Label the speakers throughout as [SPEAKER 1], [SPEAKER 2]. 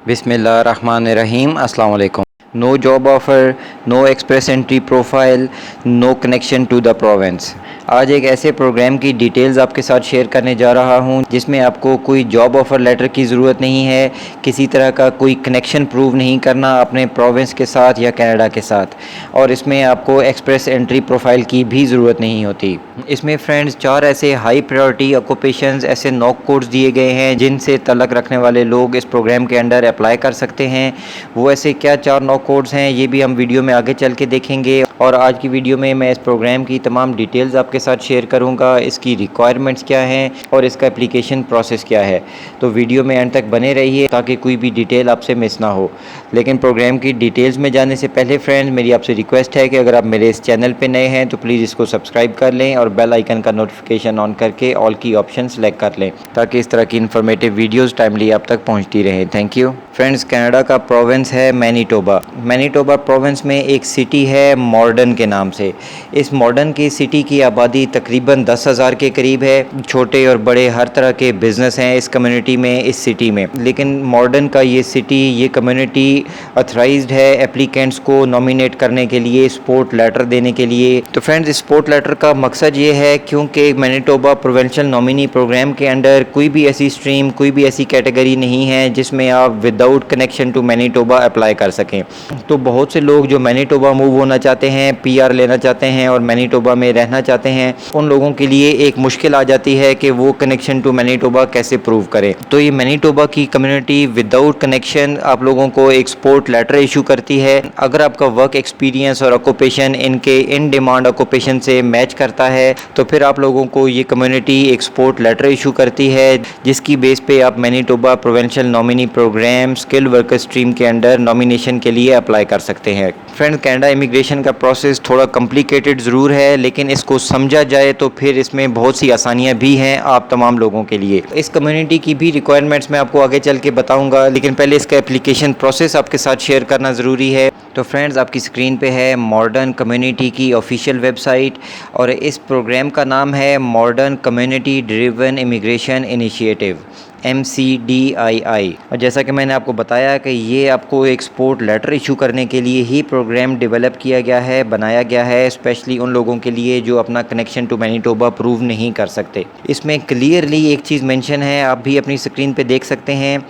[SPEAKER 1] बिस्मिल्लाहिर्रहमानिर्रहीम। अस्सलाम वालेकुम। No job offer, no express entry profile, no connection to the province. आज एक ऐसे प्रोग्राम की डिटेल्स आपके साथ शेयर करने जा रहा हूं जिसमें आपको कोई जॉब ऑफ़र लेटर की ज़रूरत नहीं है, किसी तरह का कोई कनेक्शन प्रूव नहीं करना अपने प्रोविंस के साथ या कनाडा के साथ, और इसमें आपको एक्सप्रेस एंट्री प्रोफाइल की भी ज़रूरत नहीं होती। इसमें फ्रेंड्स 4 ऐसे हाई प्रायोरिटी ऑक्यूपेशंस, ऐसे नॉक कोड्स दिए गए हैं जिनसे तल्लक रखने वाले लोग इस प्रोग्राम के अंडर अप्लाई कर सकते हैं। वो ऐसे क्या 4 नॉक कोड्स हैं ये भी हम वीडियो में आगे चल के देखेंगे, और आज की वीडियो में मैं इस प्रोग्राम की तमाम डिटेल्स आपके साथ शेयर करूंगा, इसकी रिक्वायरमेंट्स क्या हैं और इसका एप्लीकेशन प्रोसेस क्या है। तो वीडियो में एंड तक बने रहिए ताकि कोई भी डिटेल आपसे मिस ना हो। लेकिन प्रोग्राम की डिटेल्स में जाने से पहले फ्रेंड्स मेरी आपसे रिक्वेस्ट है कि अगर आप मेरे इस चैनल पे नए हैं तो प्लीज़ इसको सब्सक्राइब कर लें और बेल आइकन का नोटिफिकेशन ऑन करके ऑल की ऑप्शन सेलेक्ट कर लें ताकि इस तरह की इन्फॉर्मेटिव वीडियोस टाइमली आप तक पहुंचती रहें। Thank you friends. कनाडा का प्रोविंस है मैनीटोबा। मैनीटोबा प्रोविंस में एक सिटी है मॉर्डन के नाम से। इस मॉर्डन की सिटी की आबादी तकरीबन 10,000 के करीब है। छोटे और बड़े हर तरह के बिजनेस हैं इस कम्युनिटी में, इस सिटी में। लेकिन मॉर्डन का ये सिटी, ये कम्युनिटी अथराइज्ड है एप्लीकेंट्स को नॉमिनेट करने के लिए, सपोर्ट लेटर देने के लिए। तो फ्रेंड्स इस सपोर्ट लेटर का मकसद ये है क्योंकि मैनीटोबा प्रोविंशियल नॉमिनी प्रोग्राम के अंडर कोई भी ऐसी स्ट्रीम, कोई भी ऐसी कैटेगरी नहीं है जिसमें आप without connection to Manitoba apply कर सकें। तो बहुत से लोग जो मैनीटोबा मूव होना चाहते हैं, पीआर लेना चाहते हैं और मैनीटोबा में रहना चाहते हैं, उन लोगों के लिए एक मुश्किल आ जाती है कि वो कनेक्शन टू मैनीटोबा कैसे प्रूव करें। तो ये मैनीटोबा की कम्युनिटी विदाउट कनेक्शन आप लोगों को एक सपोर्ट लेटर इशू करती है। अगर आपका वर्क एक्सपीरियंस और ऑक्यूपेशन इनके इन डिमांड ऑक्यूपेशन से मैच करता है तो फिर आप लोगों को ये कम्युनिटी एक सपोर्ट लेटर इशू करती है जिसकी बेस पे आप Manitoba provincial nominee program skilled worker stream के अंडर नॉमिनेशन के लिए अप्लाई कर सकते हैं। फ्रेंड कनाडा इमिग्रेशन का प्रोसेस थोड़ा कॉम्प्लिकेटेड ज़रूर है, लेकिन इसको समझा जाए तो फिर इसमें बहुत सी आसानियां भी हैं आप तमाम लोगों के लिए। इस कम्युनिटी की भी रिक्वायरमेंट्स मैं आपको आगे चल के बताऊंगा, लेकिन पहले इसका एप्लीकेशन प्रोसेस आपके साथ शेयर करना ज़रूरी है। तो फ्रेंड्स आपकी स्क्रीन पे है मॉर्डन कम्युनिटी की ऑफिशियल वेबसाइट, और इस प्रोग्राम का नाम है modern community driven immigration initiative, MCDII। और जैसा कि मैंने आपको बताया कि ये आपको एक सपोर्ट लेटर इशू करने के लिए ही प्रोग्राम डेवलप किया गया है, बनाया गया है स्पेशली उन लोगों के लिए जो अपना कनेक्शन टू मैनीटोबा प्रूव नहीं कर सकते। इसमें क्लियरली एक चीज़ मेंशन है, आप भी अपनी स्क्रीन पे देख सकते हैं।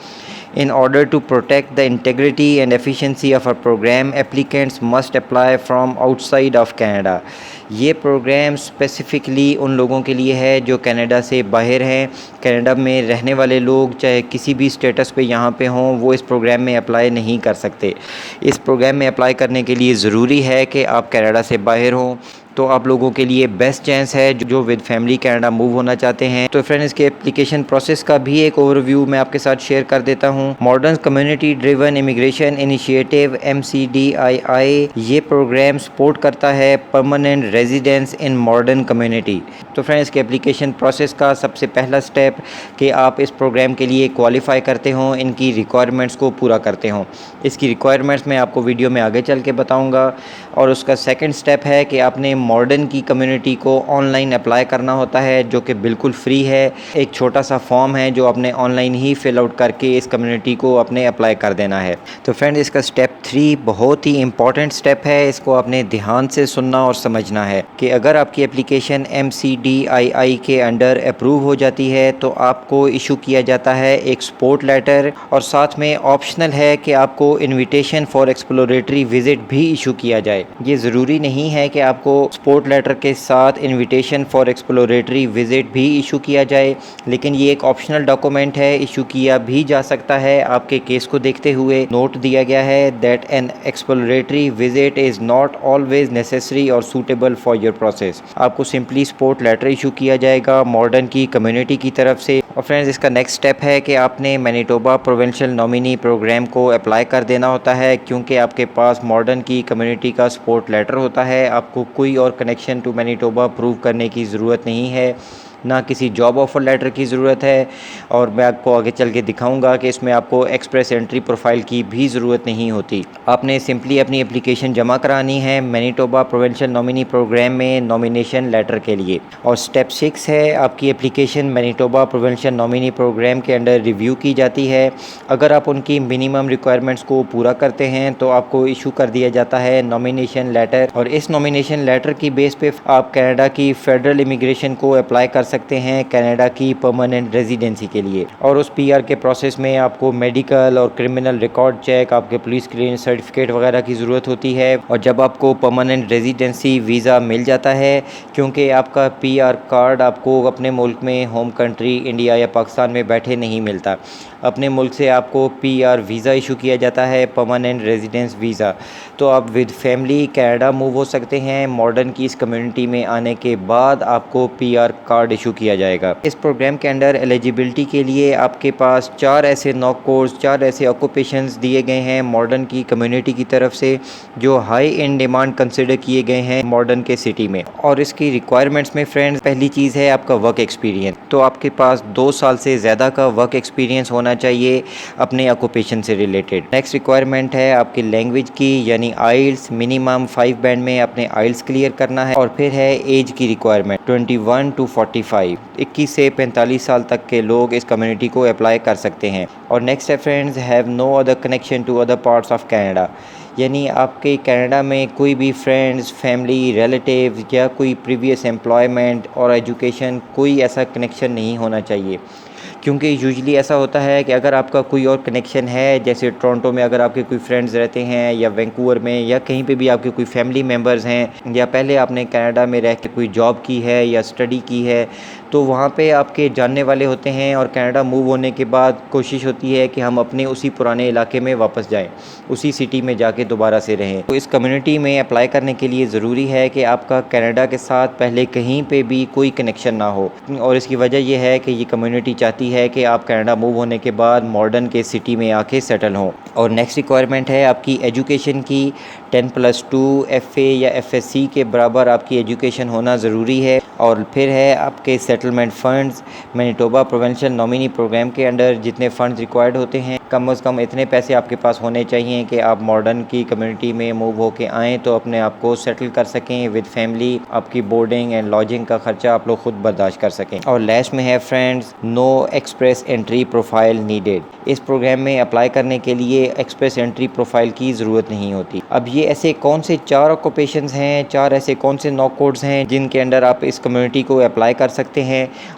[SPEAKER 1] In order to protect the integrity and efficiency of our program, applicants must apply from outside of Canada। ये प्रोग्राम स्पेसिफ़िकली उन लोगों के लिए है जो कनाडा से बाहर हैं। कनाडा में रहने वाले लोग चाहे किसी भी स्टेटस पे यहाँ पे हों, वो इस प्रोग्राम में अप्लाई नहीं कर सकते। इस प्रोग्राम में अप्लाई करने के लिए ज़रूरी है कि आप कनाडा से बाहर हों। तो आप लोगों के लिए बेस्ट चांस है जो विद फैमिली कनाडा मूव होना चाहते हैं। तो फ्रेंड्स इसके एप्लीकेशन प्रोसेस का भी एक ओवरव्यू मैं आपके साथ शेयर कर देता हूं। Modern community driven immigration initiative MCDII ये प्रोग्राम सपोर्ट करता है permanent residence in modern community. तो फ्रेंड्स इसके एप्लीकेशन प्रोसेस का सबसे पहला स्टेप कि आप इस प्रोग्राम के लिए क्वालिफाई करते हों, इनकी रिक्वायरमेंट्स को पूरा करते हों। इसकी रिक्वायरमेंट्स मैं आपको वीडियो में आगे चल के बताऊँगा। और उसका सेकेंड स्टेप है कि आपने मॉडर्न की कम्युनिटी को ऑनलाइन अप्लाई करना होता है, जो कि बिल्कुल फ्री है। एक छोटा सा फॉर्म है जो आपने ऑनलाइन ही फिल आउट करके इस कम्युनिटी को अपने अप्लाई कर देना है। तो फ्रेंड्स इसका स्टेप 3 बहुत ही इंपॉर्टेंट स्टेप है, इसको आपने ध्यान से सुनना और समझना है कि अगर आपकी एप्लीकेशन MCDII के अंडर अप्रूव हो जाती है तो आपको इशू किया जाता है एक सपोर्ट लेटर, और साथ में ऑप्शनल है कि आपको इन्विटेशन फॉर एक्सप्लोरेटरी विजिट भी इशू किया जाए। ये ज़रूरी नहीं है कि आपको सपोर्ट लेटर के साथ इनविटेशन फॉर एक्सप्लोरेटरी विजिट भी इशू किया जाए, लेकिन ये एक ऑप्शनल डॉक्यूमेंट है, इशू किया भी जा सकता है। आपके केस को देखते हुए नोट दिया गया है that N exploratory visit is not always necessary और सूटेबल फॉर योर प्रोसेस। आपको सिंपली सपोर्ट लेटर इशू किया जाएगा मॉडर्न की कम्युनिटी की तरफ से। और फ्रेंड्स इसका नेक्स्ट स्टेप है कि आपने मैनीटोबा प्रोविंशियल नॉमिनी प्रोग्राम को अप्लाई कर देना होता है, क्योंकि आपके पास मॉडर्न की कम्युनिटी का सपोर्ट लेटर होता है। आपको कोई और कनेक्शन टू मैनीटोबा प्रूव करने की ज़रूरत नहीं है। ना किसी जॉब ऑफ़र लेटर की ज़रूरत है, और मैं आपको आगे चल के दिखाऊंगा कि इसमें आपको एक्सप्रेस एंट्री प्रोफाइल की भी ज़रूरत नहीं होती। आपने सिंपली अपनी एप्लीकेशन जमा करानी है मैनीटोबा प्रोविंशियल नॉमिनी प्रोग्राम में नॉमिनेशन लेटर के लिए। और स्टेप 6 है, आपकी application Manitoba provincial nominee program के अंडर रिव्यू की जाती है। अगर आप उनकी मिनिमम रिक्वायरमेंट्स को पूरा करते हैं तो आपको इशू कर दिया जाता है नॉमिनेशन लेटर, और इस नॉमिनेशन लेटर की बेस पे आप कनाडा की फेडरल इमिग्रेशन को अप्लाई कर सकते हैं कनाडा की परमानेंट रेजिडेंसी के लिए। और उस पीआर के प्रोसेस में आपको मेडिकल और क्रिमिनल रिकॉर्ड चेक, आपके पुलिस क्लियरेंस सर्टिफिकेट वगैरह की ज़रूरत होती है। और जब आपको परमानेंट रेजिडेंसी वीज़ा मिल जाता है, क्योंकि आपका पीआर कार्ड आपको अपने मुल्क में होम कंट्री इंडिया या पाकिस्तान में बैठे नहीं मिलता, अपने मुल्क से आपको पीआर वीज़ा इशू किया जाता है, परमानेंट रेजिडेंस वीज़ा। तो आप विद फैमिली कनाडा मूव हो सकते हैं। मॉडर्न की इस कम्युनिटी में आने के बाद आपको पीआर कार्ड इशू किया जाएगा। इस प्रोग्राम के अंडर एलिजिबिलिटी के लिए आपके पास 4 ऐसे नॉक कोर्स, 4 ऐसे ऑक्यूपेशंस दिए गए हैं मॉडर्न की कम्युनिटी की तरफ से, जो हाई इन डिमांड कंसिडर किए गए हैं मॉडर्न के सिटी में। और इसकी रिक्वायरमेंट्स में फ्रेंड्स, पहली चीज़ है आपका वर्क एक्सपीरियंस। तो आपके पास 2 साल से ज़्यादा का वर्क एक्सपीरियंस होना चाहिए अपने ऑक्यूपेशन से रिलेटेड। नेक्स्ट रिक्वायरमेंट है आपकी लैंग्वेज की, यानी आइल्स मिनिमम 5 बैंड में अपने आइल्स क्लियर करना है। और फिर है एज की रिक्वायरमेंट 21 टू 45, 21 से 45 साल तक के लोग इस कम्युनिटी को अप्लाई कर सकते हैं। और नेक्स्ट है friends, have no other connection to other parts of Canada, यानी आपके कनाडा में कोई भी फ्रेंड्स, फैमिली, रिलेटिव या कोई प्रीवियस एम्प्लॉयमेंट और एजुकेशन, कोई ऐसा कनेक्शन नहीं होना चाहिए। क्योंकि यूजुअली ऐसा होता है कि अगर आपका कोई और कनेक्शन है, जैसे टोरंटो में अगर आपके कोई फ्रेंड्स रहते हैं, या वैंकूवर में, या कहीं पे भी आपके कोई फैमिली मेम्बर्स हैं, या पहले आपने कनाडा में रह के कोई जॉब की है या स्टडी की है, तो वहाँ पे आपके जानने वाले होते हैं। और कनाडा मूव होने के बाद कोशिश होती है कि हम अपने उसी पुराने इलाके में वापस जाएं, उसी सिटी में जाके दोबारा से रहें। तो इस कम्युनिटी में अप्लाई करने के लिए ज़रूरी है कि आपका कनाडा के साथ पहले कहीं पे भी कोई कनेक्शन ना हो। और इसकी वजह यह है कि ये कम्युनिटी चाहती है कि आप कनाडा मूव होने के बाद मॉडर्न के सिटी में आके सेटल हों। और नेक्स्ट रिक्वायरमेंट है आपकी एजुकेशन की, 10+2 FA या FSC के बराबर आपकी एजुकेशन होना ज़रूरी है। और फिर है आपके settlement funds, Manitoba provincial nominee program के अंडर जितने फ़ंड्स रिक्वायर्ड होते हैं, कम से कम इतने पैसे आपके पास होने चाहिए कि आप मॉडर्न की कम्युनिटी में मूव होके आएँ तो अपने आप को सेटल कर सकें विद फैमिली। आपकी बोर्डिंग एंड लॉजिंग का ख़र्चा आप लोग खुद बर्दाश्त कर सकें। और लास्ट में है friends, no express entry profile needed. इस प्रोग्राम में अप्लाई करने के लिए एक्सप्रेस एंट्री प्रोफाइल की ज़रूरत नहीं होती। अब ये ऐसे कौन से 4 ऑक्यूपेशंस हैं, 4 ऐसे कौन से नॉक कोड्स हैं जिनके अंडर आप इस कम्युनिटी को अप्लाई कर सकते हैं।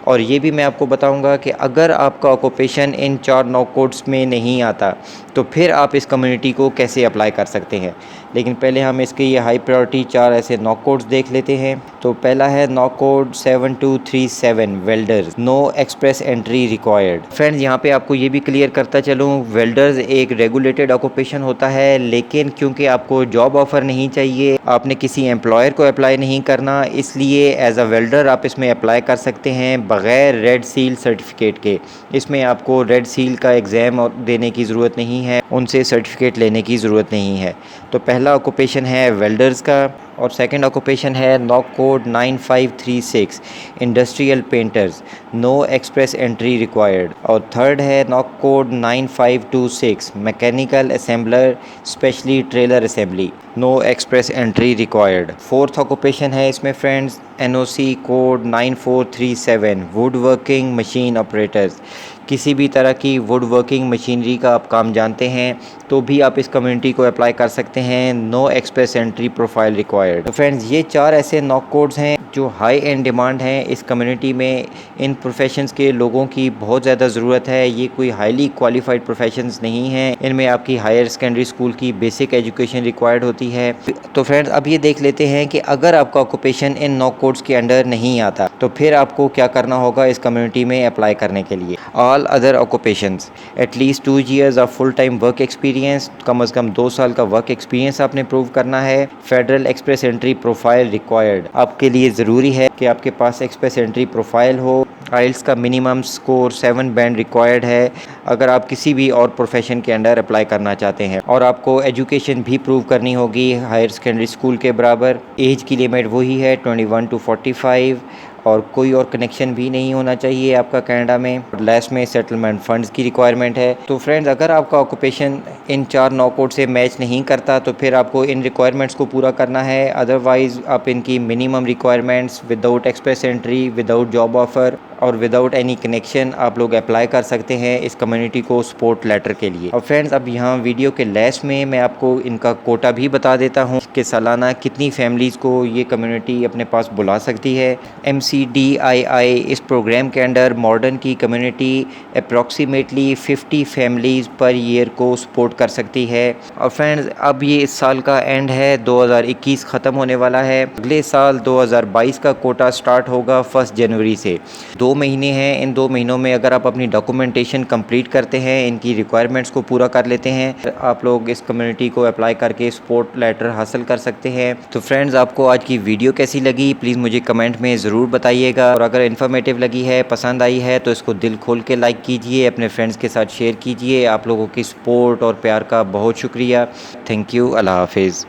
[SPEAKER 1] और ये भी मैं आपको बताऊंगा कि अगर आपका ऑक्यूपेशन इन 4 नॉक कोड्स में नहीं आता तो फिर आप इस कम्युनिटी को कैसे अप्लाई कर सकते हैं। लेकिन पहले हम इसके ये हाई प्रायोरिटी 4 ऐसे नॉक कोड्स देख लेते हैं। तो पहला है NOC code 7237 welders, no express entry required. Friends, यहाँ पे आपको ये भी क्लियर करता चलूँ, वेल्डर्स एक रेगुलेटेड ऑक्यूपेशन होता है, लेकिन क्योंकि आपको जॉब ऑफ़र नहीं चाहिए, आपने किसी एम्प्लॉयर को अप्लाई नहीं करना, इसलिए एज अ वेल्डर आप इसमें अप्लाई कर सकते हैं बग़ैर रेड सील सर्टिफिकेट के। इसमें आपको रेड सील का एग्ज़ाम देने की ज़रूरत नहीं है, उनसे सर्टिफिकेट लेने की ज़रूरत नहीं है। तो पहला ऑक्यूपेशन है वेल्डर्स का। और सेकंड ऑक्यूपेशन है NOC code 9536 industrial painters, no express entry required. और थर्ड है NOC code 9526 mechanical assembler specially trailer assembly, no express entry required. Fourth occupation है इसमें friends NOC code 9437 wood working machine operators. किसी भी तरह की would working machinery का आप काम जानते हैं तो भी आप इस कम्युनिटी को अप्लाई कर सकते हैं, no express entry profile required. तो फ्रेंड्स, ये 4 ऐसे नॉक कोड्स हैं जो हाई एंड डिमांड हैं इस कम्युनिटी में। इन प्रोफेशंस के लोगों की बहुत ज़्यादा ज़रूरत है। ये कोई हाईली क्वालिफाइड प्रोफेशंस नहीं हैं, इनमें आपकी हायर सेकेंडरी स्कूल की बेसिक एजुकेशन रिक्वायर्ड होती है। तो फ्रेंड्स, अब ये देख लेते हैं कि अगर आपका ऑक्यूपेशन इन नॉक कोड्स के अंडर नहीं आता तो फिर आपको क्या करना होगा इस कम्युनिटी में अप्लाई करने के लिए। All other occupations, at least 2 years of full time work experience, कम से कम 2 साल का वर्क एक्सपीरियंस आपने प्रूव करना है। Federal express entry profile required, आपके लिए ज़रूरी है कि आपके पास एक्सप्रेस एंट्री प्रोफाइल हो। आइल्स का मिनिमम स्कोर 7 बैंड रिक्वायर्ड है अगर आप किसी भी और प्रोफेशन के अंडर अप्लाई करना चाहते हैं। और आपको एजुकेशन भी प्रूव करनी होगी हायर सेकेंडरी स्कूल के बराबर। एज की लिमिट वही है 21 to 45। और कोई और कनेक्शन भी नहीं होना चाहिए आपका कनाडा में। लास्ट में सेटलमेंट फंड्स की रिक्वायरमेंट है। तो फ्रेंड्स, अगर आपका ऑक्यूपेशन इन 4 नौ कोड से मैच नहीं करता तो फिर आपको इन रिक्वायरमेंट्स को पूरा करना है। अदरवाइज़ आप इनकी minimum requirements without express entry, without job offer और विदाउट एनी कनेक्शन आप लोग अप्लाई कर सकते हैं इस कम्युनिटी को सपोर्ट लेटर के लिए। और फ्रेंड्स, अब यहाँ वीडियो के लास्ट में मैं आपको इनका कोटा भी बता देता हूँ कि सालाना कितनी फैमिलीज़ को ये कम्युनिटी अपने पास बुला सकती है। MCDII इस प्रोग्राम के अंडर मॉडर्न की community approximately 50 families per year को सपोर्ट कर सकती है। और फ्रेंड्स, अब ये इस साल का एंड है, 2021 ख़त्म होने वाला है। अगले साल 2022 का कोटा स्टार्ट होगा 1 जनवरी से। 2 महीने हैं। इन 2 महीनों में अगर आप अपनी डॉक्यूमेंटेशन कंप्लीट करते हैं, इनकी रिक्वायरमेंट्स को पूरा कर लेते हैं, आप लोग इस कम्युनिटी को अप्लाई करके सपोर्ट लेटर हासिल कर सकते हैं। तो फ्रेंड्स, आपको आज की वीडियो कैसी लगी प्लीज़ मुझे कमेंट में ज़रूर बताइएगा। और अगर इन्फॉर्मेटिव लगी है, पसंद आई है, तो इसको दिल खोल के लाइक कीजिए, अपने फ्रेंड्स के साथ शेयर कीजिए। आप लोगों की सपोर्ट और प्यार का बहुत शुक्रिया। Thank you. अल्लाह हाफिज़।